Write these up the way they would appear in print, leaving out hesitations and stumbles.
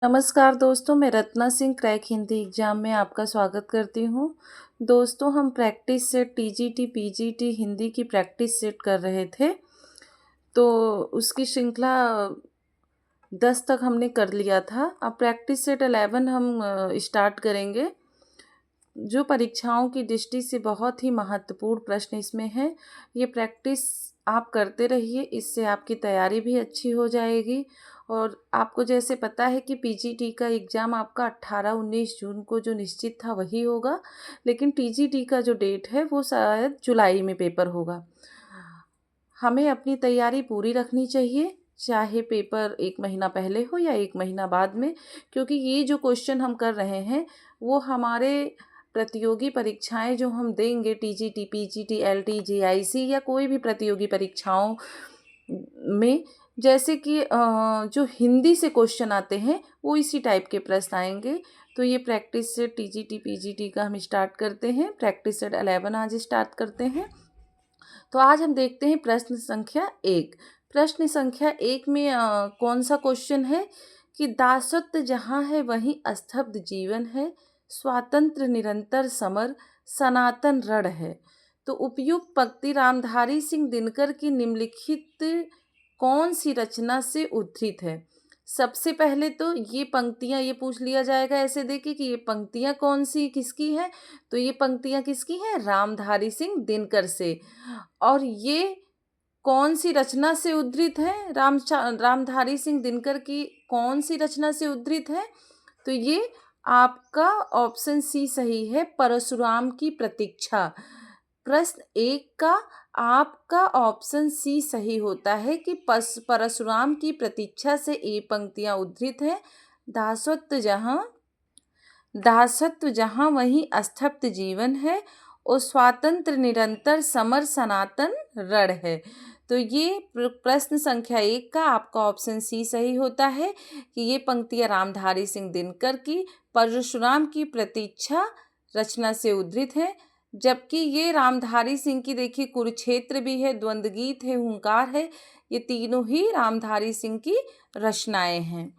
नमस्कार दोस्तों, मैं रत्ना सिंह क्रैक हिंदी एग्ज़ाम में आपका स्वागत करती हूँ। दोस्तों, हम practice set TGT, PGT Hindi की प्रैक्टिस सेट कर रहे थे, तो उसकी श्रृंखला 10 तक हमने कर लिया था। अब प्रैक्टिस सेट 11 हम स्टार्ट करेंगे। जो परीक्षाओं की दृष्टि से बहुत ही महत्वपूर्ण प्रश्न इसमें हैं। ये प्रैक्टिस आप करते रहिए, इससे आपकी तैयारी भी अच्छी हो जाएगी। और आपको जैसे पता है कि पीजीटी का एग्ज़ाम आपका 18-19 जून को जो निश्चित था वही होगा, लेकिन टीजीटी का जो डेट है वो शायद जुलाई में पेपर होगा। हमें अपनी तैयारी पूरी रखनी चाहिए, चाहे पेपर 1 महीना पहले हो या 1 महीना बाद में, क्योंकि ये जो क्वेश्चन हम कर रहे हैं वो हमारे प्रतियोगी परीक्षाएं जो हम देंगे टीजीटी, पीजीटी, एलटी, जेआईसी या कोई भी प्रतियोगी परीक्षाओं में, जैसे कि जो हिंदी से क्वेश्चन आते हैं वो इसी टाइप के प्रश्न आएंगे। तो ये प्रैक्टिस सेट टीजीटी, पीजीटी का हम स्टार्ट करते हैं। प्रैक्टिस सेट 11 आज स्टार्ट करते हैं। तो आज हम देखते हैं प्रश्न संख्या 1। प्रश्न संख्या 1 में कौन सा क्वेश्चन है कि दासत्व जहाँ है वहीं स्तब्ध जीवन है, स्वातंत्र्य निरंतर समर, सनातन रण है। तो उपयुक्त पंक्ति रामधारी सिंह दिनकर की निम्नलिखित कौन सी रचना से उद्धृत है। सबसे पहले तो ये पंक्तियां ये पूछ लिया जाएगा, ऐसे देखिए कि ये पंक्तियां कौन सी किसकी हैं। तो ये पंक्तियां किसकी हैं? रामधारी सिंह दिनकर से। और ये कौन सी रचना से उद्धृत है? रामधारी सिंह दिनकर की कौन सी रचना से उद्धृत है? तो ये आपका ऑप्शन सी सही है, परशुराम की प्रतीक्षा। प्रश्न 1 का आपका ऑप्शन सी सही होता है कि परशुराम की प्रतीक्षा से ये पंक्तियां उद्धृत हैं। दासत्व जहाँ वहीं स्तब्ध जीवन है, और स्वातंत्र्य निरंतर समर सनातन रण है। तो ये प्रश्न संख्या 1 का आपका ऑप्शन सी सही होता है कि ये पंक्तियां रामधारी सिंह दिनकर की परशुराम की प्रतीक्षा रचना से उद्धृत है। जबकि ये रामधारी सिंह की देखिए कुरुक्षेत्र भी है, द्वंद्व गीत है, हुंकार है, ये तीनों ही रामधारी सिंह की रचनाएं हैं।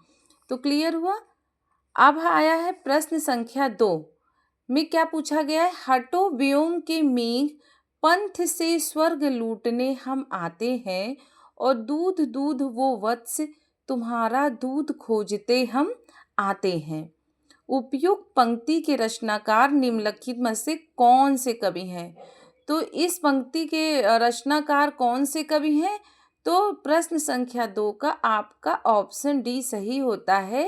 तो क्लियर हुआ। अब आया है प्रश्न संख्या 2 में क्या पूछा गया है? हटो व्योम के मेघ, पंथ से स्वर्ग लूटने हम आते हैं, और दूध दूध वो वत्स, तुम्हारा दूध खोजते हम आते हैं। उपयुक्त पंक्ति के रचनाकार निम्नलिखित में से कौन से कवि हैं? तो इस पंक्ति के रचनाकार कौन से कवि हैं? तो प्रश्न संख्या 2 का आपका ऑप्शन डी सही होता है।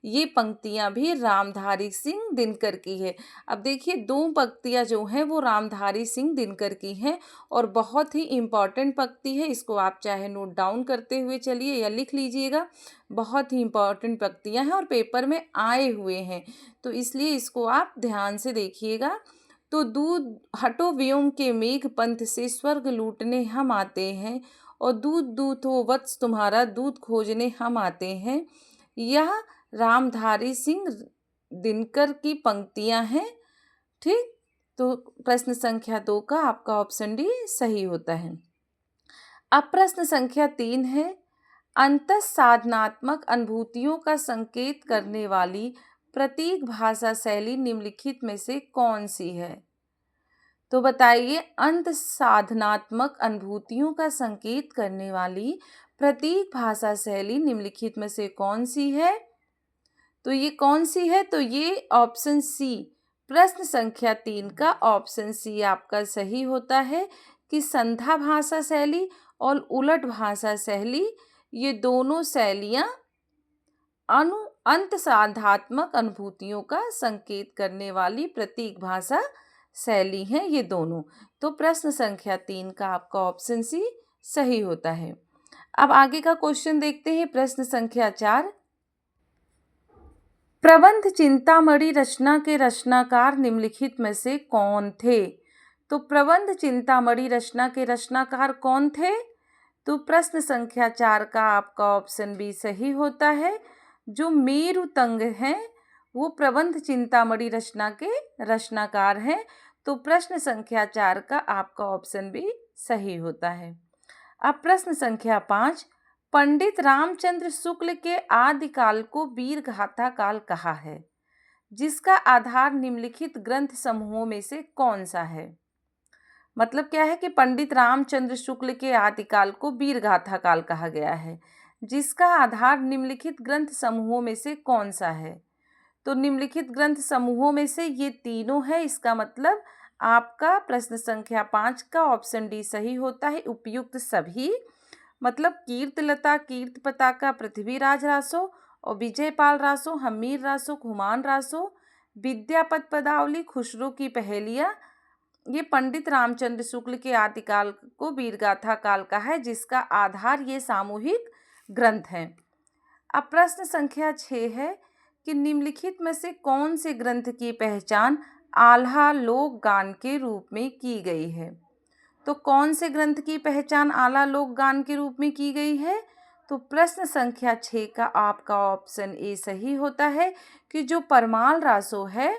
ये पंक्तियां भी रामधारी सिंह दिनकर की है। अब देखिए, 2 पंक्तियां जो हैं वो रामधारी सिंह दिनकर की हैं, और बहुत ही इम्पॉर्टेंट पंक्ति है। इसको आप चाहे नोट डाउन करते हुए चलिए या लिख लीजिएगा। बहुत ही इम्पॉर्टेंट पंक्तियां हैं और पेपर में आए हुए हैं, तो इसलिए इसको आप ध्यान से देखिएगा। तो दूध हटो व्योम के मेघ, पंथ से स्वर्ग लूटने हम आते हैं, और दूध दूध हो वत्स, तुम्हारा दूध खोजने हम आते हैं। यह रामधारी सिंह दिनकर की पंक्तियां हैं। ठीक, तो प्रश्न संख्या 2 का आपका ऑप्शन डी सही होता है। अब प्रश्न संख्या 3 है, अंतः साधनात्मक अनुभूतियों का संकेत करने वाली प्रतीक भाषा शैली निम्नलिखित में से कौन सी है? तो बताइए, अंत साधनात्मक अनुभूतियों का संकेत करने वाली प्रतीक भाषा शैली निम्नलिखित में से कौन सी है? तो ये कौन सी है? तो ये ऑप्शन सी, प्रश्न संख्या 3 का ऑप्शन सी आपका सही होता है कि संध्या भाषा शैली और उलट भाषा शैली, ये दोनों शैलियाँ अंत साधात्मक अनुभूतियों का संकेत करने वाली प्रतीक भाषा शैली हैं ये दोनों। तो प्रश्न संख्या 3 का आपका ऑप्शन सी सही होता है। अब आगे का क्वेश्चन देखते हैं, प्रश्न संख्या 4। प्रबंध चिंतामणि रचना के रचनाकार निम्नलिखित में से कौन थे? तो प्रबंध चिंतामणि रचना के रचनाकार कौन थे? तो प्रश्न संख्या 4 का आपका ऑप्शन बी सही होता है। जो मेरुतंग हैं वो प्रबंध चिंतामणि रचना के रचनाकार हैं। तो प्रश्न संख्या 4 का आपका ऑप्शन बी सही होता है। अब प्रश्न संख्या 5, पंडित रामचंद्र शुक्ल के आदिकाल को वीर गाथा काल कहा है, जिसका आधार निम्नलिखित ग्रंथ समूहों में से कौन सा है। मतलब क्या है कि पंडित रामचंद्र शुक्ल के आदिकाल को वीर गाथा काल कहा गया है, जिसका आधार निम्नलिखित ग्रंथ समूहों में से कौन सा है। तो निम्नलिखित ग्रंथ समूहों में से ये तीनों है। इसका मतलब आपका प्रश्न संख्या 5 का ऑप्शन डी सही होता है। उपयुक्त सभी मतलब कीर्तलता, कीर्त पताका, पृथ्वीराज रासो और विजयपाल रासो, हमीर रासो, हुमायूं रासो, विद्यापत पदावली, खुसरो की पहेलियाँ, ये पंडित रामचंद्र शुक्ल के आदिकाल को वीरगाथा काल का है, जिसका आधार ये सामूहिक ग्रंथ हैं। अब प्रश्न संख्या 6 है कि निम्नलिखित में से कौन से ग्रंथ की पहचान आल्हा लोक गान के रूप में की गई है। तो कौन से ग्रंथ की पहचान आला लोक गान के रूप में की गई है। तो प्रश्न संख्या 6 का आपका ऑप्शन ए सही होता है कि जो परमाल रासो है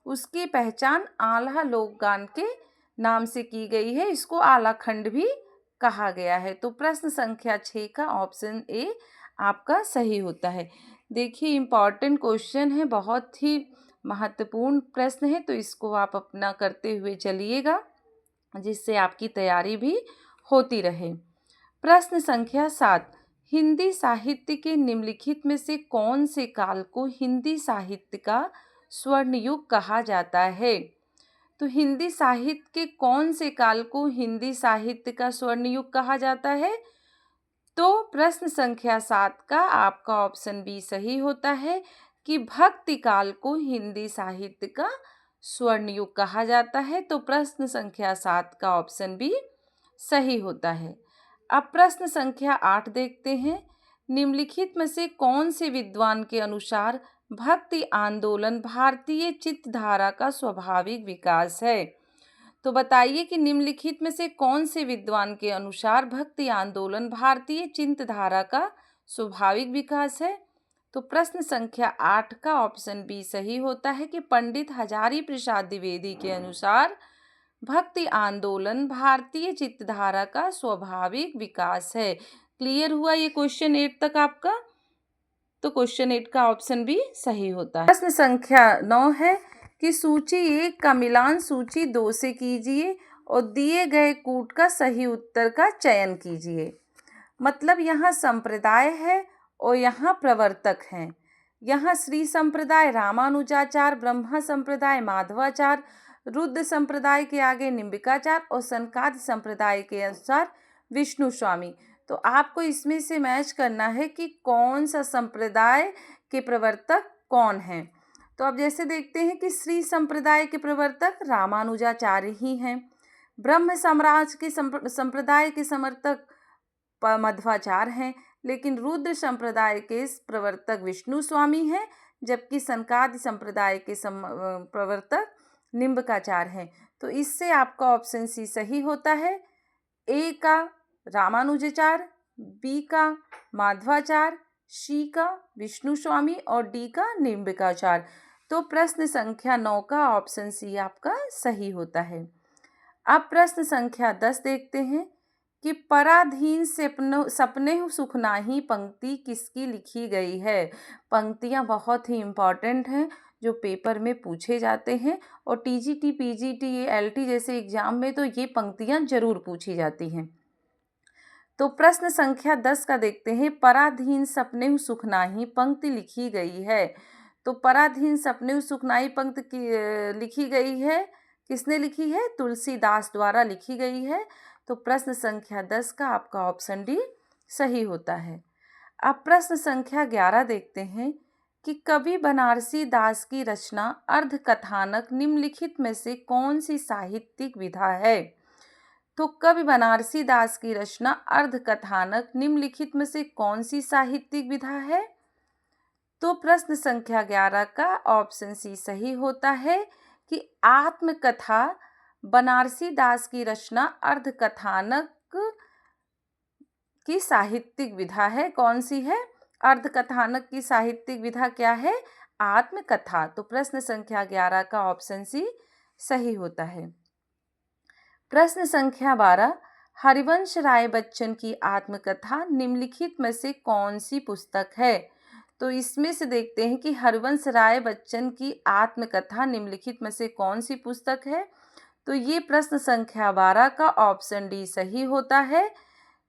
उसकी पहचान आल्हा लोक गान के नाम से की गई है। इसको आलाखंड भी कहा गया है। तो प्रश्न संख्या 6 का ऑप्शन ए आपका सही होता है। देखिए इम्पॉर्टेंट क्वेश्चन है, बहुत ही महत्वपूर्ण प्रश्न है, तो इसको आप अपना करते हुए चलिएगा, जिससे आपकी तैयारी भी होती रहे। प्रश्न संख्या 7, हिंदी साहित्य के निम्नलिखित में से कौन से काल को हिंदी साहित्य का स्वर्ण युग कहा जाता है। तो हिंदी साहित्य के कौन से काल को हिंदी साहित्य का स्वर्ण युग कहा जाता है। तो प्रश्न संख्या 7 का आपका ऑप्शन बी सही होता है कि भक्ति काल को हिंदी साहित्य का स्वर्ण युग कहा जाता है। तो प्रश्न संख्या 7 का ऑप्शन बी सही होता है। अब प्रश्न संख्या 8 देखते हैं। निम्नलिखित में से कौन से विद्वान के अनुसार भक्ति आंदोलन भारतीय चित्तधारा का स्वाभाविक विकास है। तो बताइए कि निम्नलिखित में से कौन से विद्वान के अनुसार भक्ति आंदोलन भारतीय चिंतधारा का स्वाभाविक विकास है। तो प्रश्न संख्या 8 का ऑप्शन बी सही होता है कि पंडित हजारी प्रसाद द्विवेदी के अनुसार भक्ति आंदोलन भारतीय चित्तधारा का स्वाभाविक विकास है। क्लियर हुआ ये क्वेश्चन 8 तक आपका। तो क्वेश्चन 8 का ऑप्शन भी सही होता है। प्रश्न संख्या 9 है कि सूची 1 का मिलान सूची 2 से कीजिए और दिए गए कूट का सही उत्तर का चयन कीजिए। मतलब यहाँ संप्रदाय है और यहाँ प्रवर्तक हैं। यहाँ श्री संप्रदाय रामानुजाचार्य, ब्रह्मा संप्रदाय माधवाचार्य, रुद्र संप्रदाय के आगे निम्बिकाचार्य और सनकादि संप्रदाय के अनुसार विष्णु स्वामी। तो आपको इसमें से मैच करना है कि कौन सा संप्रदाय के प्रवर्तक कौन हैं। तो अब जैसे देखते हैं कि श्री संप्रदाय के प्रवर्तक रामानुजाचार्य ही हैं। ब्रह्म साम्राज्य के संप्रदाय के समर्थक मध्वाचार्य हैं, लेकिन रुद्र संप्रदाय के प्रवर्तक विष्णु स्वामी हैं, जबकि सनकादि संप्रदाय के प्रवर्तक निम्बकाचार्य हैं। तो इससे आपका ऑप्शन सी सही होता है। ए का रामानुजाचार्य, बी का माधवाचार्य, सी का विष्णु स्वामी और डी का निम्बिकाचार्य। तो प्रश्न संख्या 9 का ऑप्शन सी आपका सही होता है। अब प्रश्न संख्या 10 देखते हैं कि पराधीन सपने सुख नाही पंक्ति किसकी लिखी गई है। पंक्तियां बहुत ही इम्पॉर्टेंट हैं जो पेपर में पूछे जाते हैं और टीजीटी, पीजीटी, एलटी जैसे एग्जाम में तो ये पंक्तियां जरूर पूछी जाती हैं। तो प्रश्न संख्या 10 का देखते हैं। पराधीन सपने सुख नाही पंक्ति लिखी गई है। तो पराधीन सपने सुख नाही पंक्ति लिखी गई है, किसने लिखी है? तुलसीदास द्वारा लिखी गई है। तो प्रश्न संख्या 10 का आपका ऑप्शन डी सही होता है। अब प्रश्न संख्या 11 देखते हैं कि कवि बनारसी दास की रचना अर्धकथानक निम्नलिखित में से कौन सी साहित्यिक विधा है। तो कवि बनारसी दास की रचना अर्धकथानक निम्नलिखित में से कौन सी साहित्यिक विधा है। तो प्रश्न संख्या 11 का ऑप्शन सी सही होता है कि आत्मकथा बनारसी दास की रचना अर्धकथानक की साहित्यिक विधा है। कौन सी है? अर्धकथानक की साहित्यिक विधा क्या है? आत्मकथा। तो प्रश्न संख्या 11 का ऑप्शन सी सही होता है। प्रश्न संख्या 12, हरिवंश राय बच्चन की आत्मकथा निम्नलिखित में से कौन सी पुस्तक है? तो इसमें से देखते हैं कि हरिवंश राय बच्चन की आत्मकथा निम्नलिखित में से कौन सी पुस्तक है। तो ये प्रश्न संख्या 12 का ऑप्शन डी सही होता है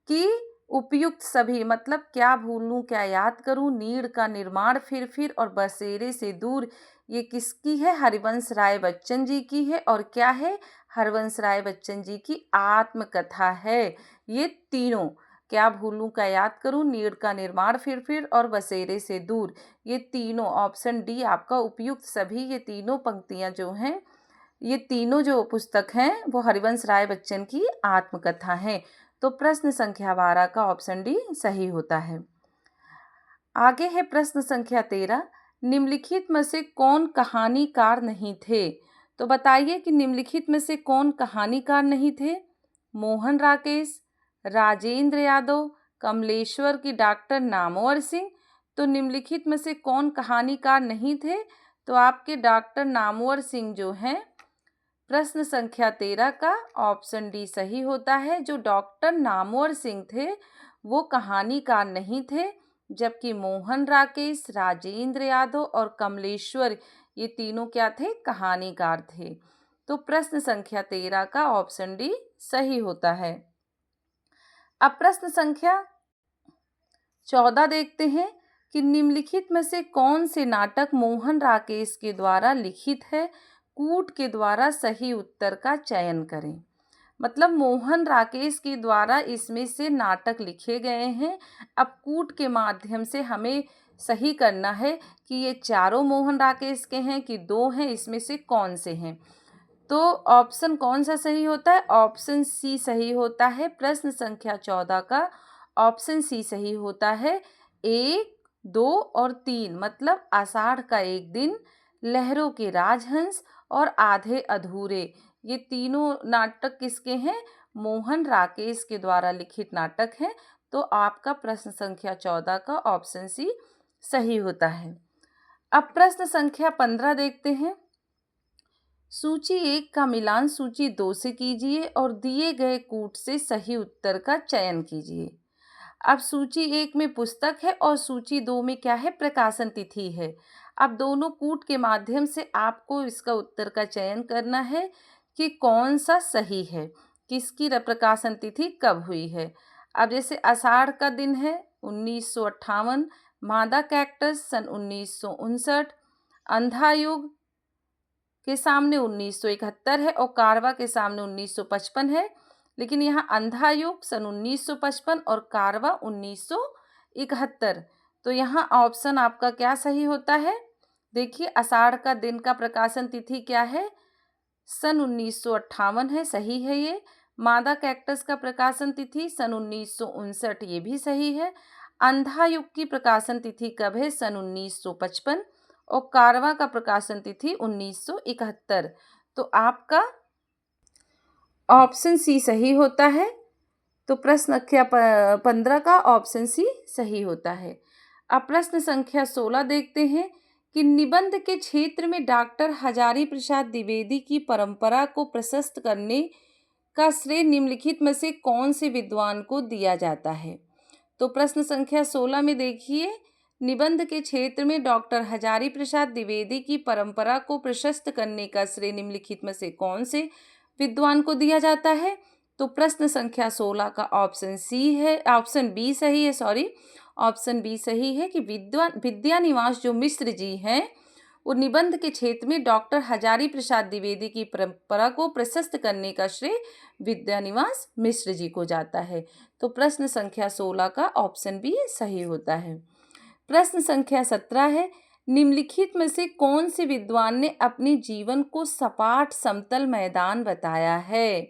कि उपयुक्त सभी, मतलब क्या भूलूं क्या याद करूं, नीड़ का निर्माण, फिर और बसेरे से दूर, ये किसकी है? हरिवंश राय बच्चन जी की है। और क्या है? हरिवंश राय बच्चन जी की आत्मकथा है। ये तीनों, क्या भूलूं क्या याद करूं, नीड़ का निर्माण, फिर और बसेरे से दूर, ये तीनों, ऑप्शन डी आपका उपयुक्त सभी, ये तीनों पंक्तियां जो हैं, ये तीनों जो पुस्तक हैं वो हरिवंश राय बच्चन की आत्मकथा हैं। तो प्रश्न संख्या 12 का ऑप्शन डी सही होता है। आगे है प्रश्न संख्या 13, निम्नलिखित में से कौन कहानीकार नहीं थे? तो बताइए कि निम्नलिखित में से कौन कहानीकार नहीं थे? मोहन राकेश, राजेंद्र यादव, कमलेश्वर की डॉक्टर नामवर सिंह। तो निम्नलिखित में से कौन कहानीकार नहीं थे? तो आपके डॉक्टर नामवर सिंह जो हैं, प्रश्न संख्या 13 का ऑप्शन डी सही होता है। जो डॉक्टर नामवर सिंह थे वो कहानीकार नहीं थे, जबकि मोहन राकेश, राजेंद्र यादव और कमलेश्वर, ये तीनों क्या थे? कहानीकार थे। तो प्रश्न संख्या 13 का ऑप्शन डी सही होता है। अब प्रश्न संख्या 14 देखते हैं कि निम्नलिखित में से कौन से नाटक मोहन राकेश के द्वारा लिखित है? कूट के द्वारा सही उत्तर का चयन करें। मतलब मोहन राकेश के द्वारा इसमें से नाटक लिखे गए हैं। अब कूट के माध्यम से हमें सही करना है कि ये चारों मोहन राकेश के हैं कि दो हैं, इसमें से कौन से हैं। तो ऑप्शन कौन सा सही होता है? ऑप्शन सी सही होता है। प्रश्न संख्या 14 का ऑप्शन सी सही होता है। 1, 2 और 3, मतलब आषाढ़ का एक दिन, लहरों के राजहंस और आधे अधूरे, ये तीनों नाटक किसके हैं? मोहन राकेश के द्वारा लिखित नाटक हैं। तो आपका प्रश्न संख्या 14 का ऑप्शन सी सही होता है। अब प्रश्न संख्या 15 देखते हैं। सूची 1 का मिलान सूची 2 से कीजिए और दिए गए कूट से सही उत्तर का चयन कीजिए। अब सूची 1 में पुस्तक है और सूची 2 में क्या है? प्रकाशन तिथि है। अब दोनों कूट के माध्यम से आपको इसका उत्तर का चयन करना है कि कौन सा सही है, किसकी प्रकाशन तिथि कब हुई है। अब जैसे आषाढ़ का दिन है 1958, मादा कैक्टस सन 1959, अंधा युग के सामने 1971 है और कारवा के सामने 1955 है। लेकिन यहाँ अंधा युग सन 1955 और कारवा 1971। तो यहाँ ऑप्शन आपका क्या सही होता है? देखिए, आषाढ़ का दिन का प्रकाशन तिथि क्या है? सन 1958 है, सही है ये। मादा कैक्टस का प्रकाशन तिथि सन 1959, ये भी सही है। अंधा युग की प्रकाशन तिथि कब है? सन 1955। और कारवा का प्रकाशन तिथि 1971। तो आपका ऑप्शन सी सही होता है। तो प्रश्न संख्या 15 का ऑप्शन सी सही होता है। अब प्रश्न संख्या 16 देखते हैं कि निबंध के क्षेत्र में डॉक्टर हजारी प्रसाद द्विवेदी की परंपरा को प्रशस्त करने का श्रेय निम्नलिखित में से कौन से विद्वान को दिया जाता है? तो प्रश्न संख्या 16 में देखिए, निबंध के क्षेत्र में डॉक्टर हजारी प्रसाद द्विवेदी की परंपरा को प्रशस्त करने का श्रेय निम्नलिखित में से कौन से विद्वान को दिया जाता है? तो प्रश्न संख्या 16 का ऑप्शन सी है, ऑप्शन बी सही है, ऑप्शन बी सही है कि विद्यानिवास जो मिश्र जी हैं वो निबंध के क्षेत्र में डॉक्टर हजारी प्रसाद द्विवेदी की परंपरा को प्रशस्त करने का श्रेय विद्यानिवास मिश्र जी को जाता है। तो प्रश्न संख्या 16 का ऑप्शन बी सही होता है। प्रश्न संख्या 17 है, निम्नलिखित में से कौन से विद्वान ने अपने जीवन को सपाट समतल मैदान बताया है?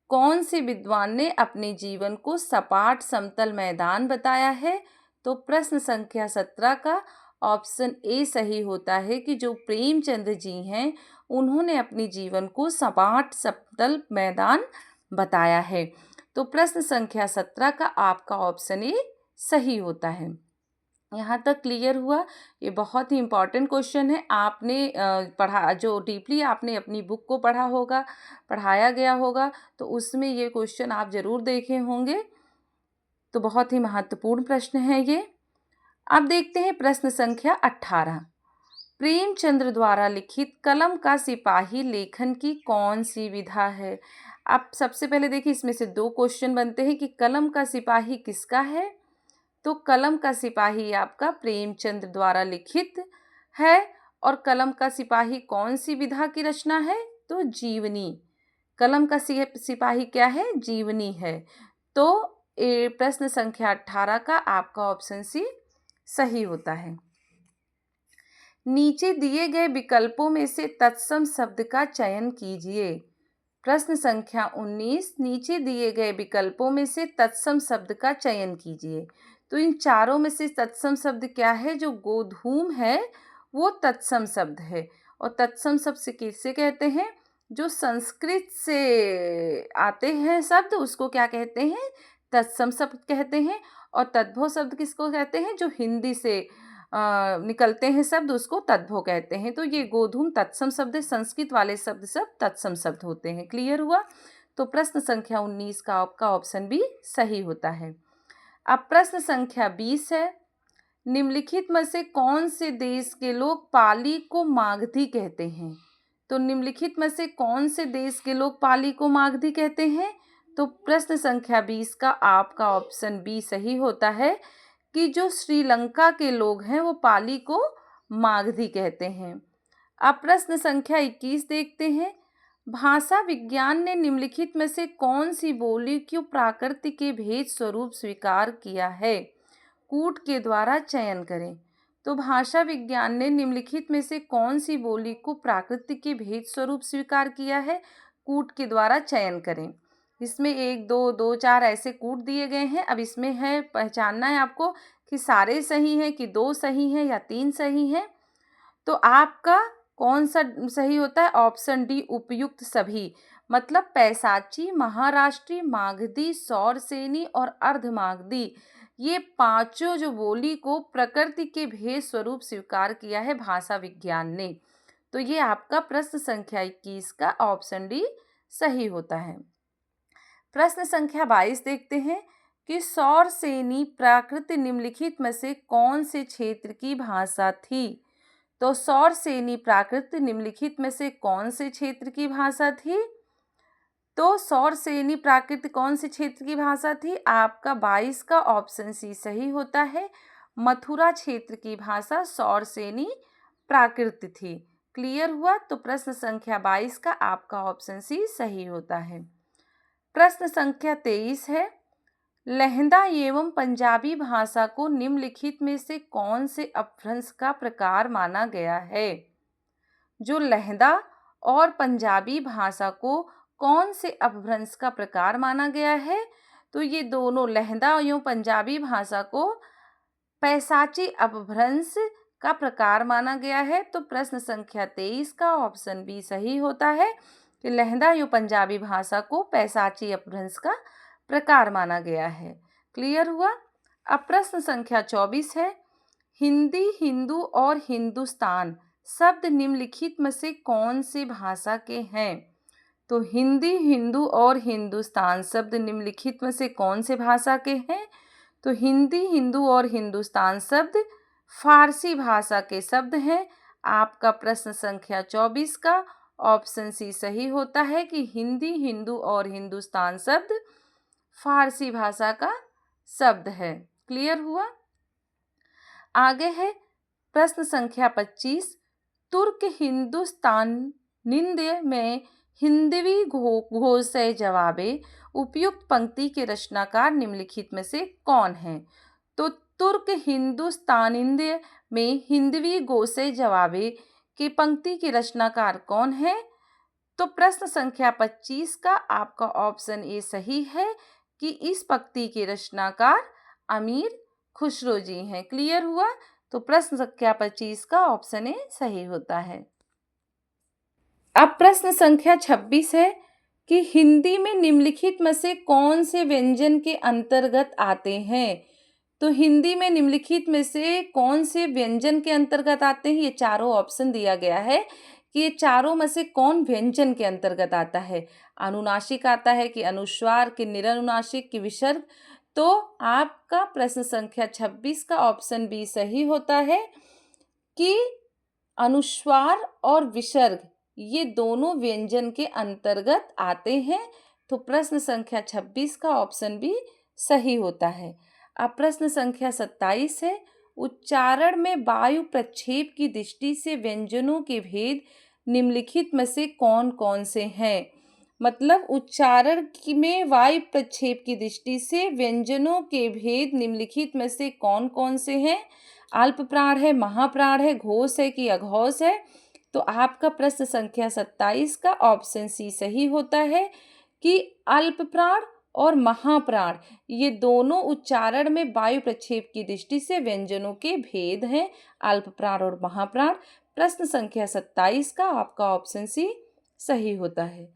कौन से विद्वान ने अपने जीवन को सपाट समतल मैदान बताया है? तो प्रश्न संख्या 17 का ऑप्शन ए सही होता है कि जो प्रेमचंद्र जी हैं उन्होंने अपने जीवन को सपाट समतल मैदान बताया है। तो प्रश्न संख्या 17 का आपका ऑप्शन ए सही होता है। यहाँ तक क्लियर हुआ? ये बहुत ही इम्पॉर्टेंट क्वेश्चन है। आपने पढ़ा जो डीपली आपने अपनी बुक को पढ़ा होगा, पढ़ाया गया होगा, तो उसमें ये क्वेश्चन आप ज़रूर देखे होंगे। तो बहुत ही महत्वपूर्ण प्रश्न है ये। अब देखते हैं प्रश्न संख्या 18। प्रेमचंद्र द्वारा लिखित कलम का सिपाही लेखन की कौन सी विधा है? अब सबसे पहले देखिए, इसमें से 2 क्वेश्चन बनते हैं कि कलम का सिपाही किसका है? तो कलम का सिपाही आपका प्रेमचंद्र द्वारा लिखित है। और कलम का सिपाही कौन सी विधा की रचना है? तो जीवनी। कलम का सिपाही क्या है? जीवनी है। तो प्रश्न संख्या 18 का आपका ऑप्शन सी सही होता है। नीचे दिए गए विकल्पों में से तत्सम शब्द का चयन कीजिए। प्रश्न संख्या 19, नीचे दिए गए विकल्पों में से तत्सम शब्द का चयन कीजिए। तो इन चारों में से तत्सम शब्द क्या है? जो गोधूम है वो तत्सम शब्द है। और तत्सम शब्द से किसे कहते हैं? जो संस्कृत से आते हैं शब्द, उसको क्या कहते हैं? तत्सम शब्द कहते हैं। और तद्भव शब्द किसको कहते हैं? जो हिंदी से निकलते हैं शब्द, उसको तद्भव कहते हैं। तो ये गोधूम तत्सम शब्द है, संस्कृत वाले शब्द सब तत्सम शब्द होते हैं। क्लियर हुआ? तो प्रश्न संख्या 19 का आपका ऑप्शन बी सही होता है। अब प्रश्न संख्या 20 है, निम्नलिखित में से कौन से देश के लोग पाली को मागधी कहते हैं? तो निम्नलिखित में से कौन से देश के लोग पाली को मागधी कहते हैं? तो प्रश्न संख्या 20 का आपका ऑप्शन बी सही होता है कि जो श्रीलंका के लोग हैं वो पाली को मागधी कहते हैं। अब प्रश्न संख्या 21 देखते हैं, भाषा विज्ञान ने निम्नलिखित में से कौन सी बोली को प्राकृत के भेद स्वरूप स्वीकार किया है? कूट के द्वारा चयन करें। तो भाषा विज्ञान ने निम्नलिखित में से कौन सी बोली को प्राकृत के भेद स्वरूप स्वीकार किया है? कूट के द्वारा चयन करें। इसमें 1, 2, 2, 4 ऐसे कूट दिए गए हैं। अब इसमें है पहचानना है आपको कि सारे सही हैं कि 2 सही हैं या 3 सही हैं। तो आपका कौन सा सही होता है? ऑप्शन डी, उपयुक्त सभी। मतलब पैसाची, महाराष्ट्री, मागधी, सौरसेनी और अर्धमागधी, ये पांचों जो बोली को प्रकृति के भेद स्वरूप स्वीकार किया है भाषा विज्ञान ने। तो ये आपका प्रश्न संख्या 21 का ऑप्शन डी सही होता है। प्रश्न संख्या 22 देखते हैं कि सौरसेनी प्राकृत निम्नलिखित में से कौन से क्षेत्र की भाषा थी? तो सौरसेनी प्राकृत निम्नलिखित में से कौन से क्षेत्र की भाषा थी? तो सौरसेनी प्राकृत कौन से क्षेत्र की भाषा थी? आपका 22 का ऑप्शन सी सही होता है। मथुरा क्षेत्र की भाषा सौरसेनी प्राकृत थी। क्लियर हुआ? तो प्रश्न संख्या 22 का आपका ऑप्शन सी सही होता है। प्रश्न संख्या 23 है, लहंदा एवं पंजाबी भाषा को निम्नलिखित में से कौन से अपभ्रंश का प्रकार माना गया है? जो लहंदा और पंजाबी भाषा को कौन से अपभ्रंश का प्रकार माना गया है? तो ये दोनों लहंदा एवं पंजाबी भाषा को पैसाची अपभ्रंश का प्रकार माना गया है। तो प्रश्न संख्या 23 का ऑप्शन बी सही होता है कि लहंदा एवं पंजाबी भाषा को पैसाची अपभ्रंश का प्रकार माना गया है। क्लियर हुआ? अब प्रश्न संख्या 24 है, हिंदी, हिंदू और हिंदुस्तान शब्द निम्नलिखित में से कौन से भाषा के हैं? तो हिंदी, हिंदू और हिंदुस्तान शब्द निम्नलिखित में से कौन से भाषा के हैं? तो हिंदी, हिंदू और हिंदुस्तान शब्द फारसी भाषा के शब्द हैं। आपका प्रश्न संख्या 24 का ऑप्शन सी सही होता है कि हिंदी, हिंदू और हिंदुस्तान शब्द फारसी भाषा का शब्द है। क्लियर हुआ? आगे है प्रश्न संख्या 25, तुर्क हिंदुस्तानिंद में हिंदवी घोष जवाबे उपयुक्त पंक्ति के रचनाकार निम्नलिखित में से कौन है? तो तुर्क हिंदुस्तानिंद में हिंदवी घोष जवाबे की पंक्ति के रचनाकार कौन है? तो प्रश्न संख्या 25 का आपका ऑप्शन ए सही है कि इस पंक्ति के रचनाकार अमीर खुसरो जी हैं। क्लियर हुआ? तो प्रश्न संख्या 25 का ऑप्शन ए सही होता है। अब प्रश्न संख्या 26 है कि हिंदी में निम्नलिखित में से कौन से व्यंजन के अंतर्गत आते हैं? तो हिंदी में निम्नलिखित में से कौन से व्यंजन के अंतर्गत आते हैं? ये चारों ऑप्शन दिया गया है कि ये चारों में से कौन व्यंजन के अंतर्गत आता है। अनुनासिक आता है कि अनुस्वार कि निरनुनासिक कि विसर्ग। तो आपका प्रश्न संख्या 26 का ऑप्शन बी सही होता है कि अनुस्वार और विसर्ग ये दोनों व्यंजन के अंतर्गत आते हैं। तो प्रश्न संख्या 26 का ऑप्शन बी सही होता है। अब प्रश्न संख्या 27 है, उच्चारण में वायु प्रक्षेप की दृष्टि से व्यंजनों के भेद निम्नलिखित में से कौन कौन से हैं? मतलब उच्चारण में वायु प्रक्षेप की दृष्टि से व्यंजनों के भेद निम्नलिखित में से कौन कौन से हैं? अल्प प्राण है, महाप्राण है, घोष है कि अघोष है? तो आपका प्रश्न संख्या 27 का ऑप्शन सी सही होता है कि अल्प प्राण और महाप्राण ये दोनों उच्चारण में वायु प्रक्षेप की दृष्टि से व्यंजनों के भेद हैं, अल्प प्राण और महाप्राण। प्रश्न संख्या 27 का आपका ऑप्शन सी सही होता है।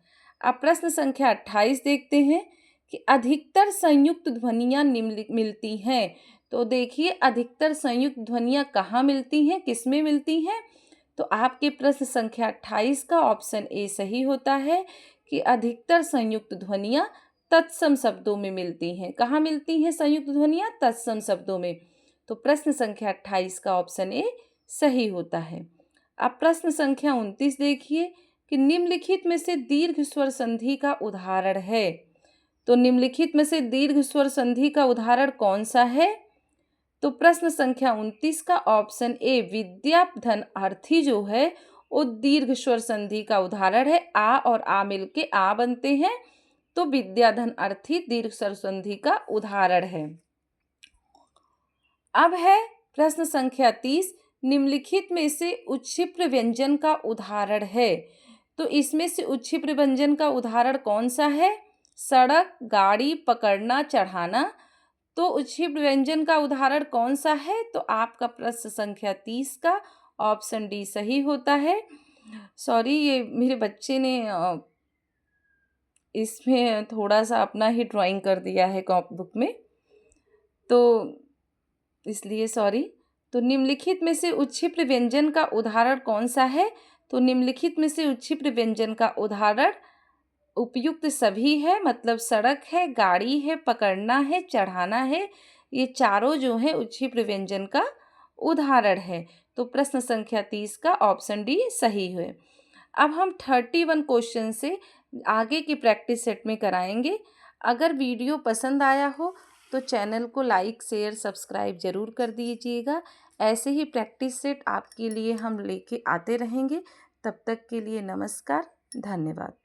अब प्रश्न संख्या 28 देखते हैं कि अधिकतर संयुक्त ध्वनियां मिलती हैं। तो देखिए अधिकतर संयुक्त ध्वनियां कहाँ मिलती हैं, किसमें मिलती हैं? तो आपके प्रश्न संख्या 28 का ऑप्शन ए सही होता है कि अधिकतर संयुक्त ध्वनियां तत्सम शब्दों में मिलती हैं। कहाँ मिलती हैं संयुक्त ध्वनियां? तत्सम शब्दों में। तो प्रश्न संख्या 28 का ऑप्शन ए सही होता है। अब प्रश्न संख्या 29 देखिए कि निम्नलिखित में से दीर्घ स्वर संधि का उदाहरण है। तो निम्नलिखित में से दीर्घ स्वर संधि का उदाहरण कौन सा है? तो प्रश्न संख्या 29 का ऑप्शन ए विद्याधन अर्थी जो है वो दीर्घ स्वर संधि का उदाहरण है। आ और आ मिलके आ बनते हैं, तो विद्याधन अर्थी दीर्घ स्वर संधि का उदाहरण है। अब है प्रश्न संख्या 30, निम्नलिखित में से उच्छिप्र व्यंजन का उदाहरण है। तो इसमें से उच्छिप्र व्यंजन का उदाहरण कौन सा है? सड़क, गाड़ी, पकड़ना, चढ़ाना। तो उच्छिप्र व्यंजन का उदाहरण कौन सा है? तो आपका प्रश्न संख्या 30 का ऑप्शन डी सही होता है। सॉरी, ये मेरे बच्चे ने इसमें थोड़ा सा अपना ही ड्राइंग कर दिया है कॉपी बुक में, तो इसलिए सॉरी। तो निम्नलिखित में से उच्छिप्र व्यंजन का उदाहरण कौन सा है? तो निम्नलिखित में से उच्छिप्र व्यंजन का उदाहरण उपयुक्त सभी है, मतलब सड़क है, गाड़ी है, पकड़ना है, चढ़ाना है। ये चारों जो है उच्छिप्र व्यंजन का उदाहरण है। तो प्रश्न संख्या 30 का ऑप्शन डी सही है। अब हम 31 क्वेश्चन से आगे की प्रैक्टिस सेट में कराएंगे। अगर वीडियो पसंद आया हो तो चैनल को लाइक, शेयर, सब्सक्राइब जरूर कर दीजिएगा। ऐसे ही प्रैक्टिस सेट आपके लिए हम लेके आते रहेंगे। तब तक के लिए नमस्कार, धन्यवाद।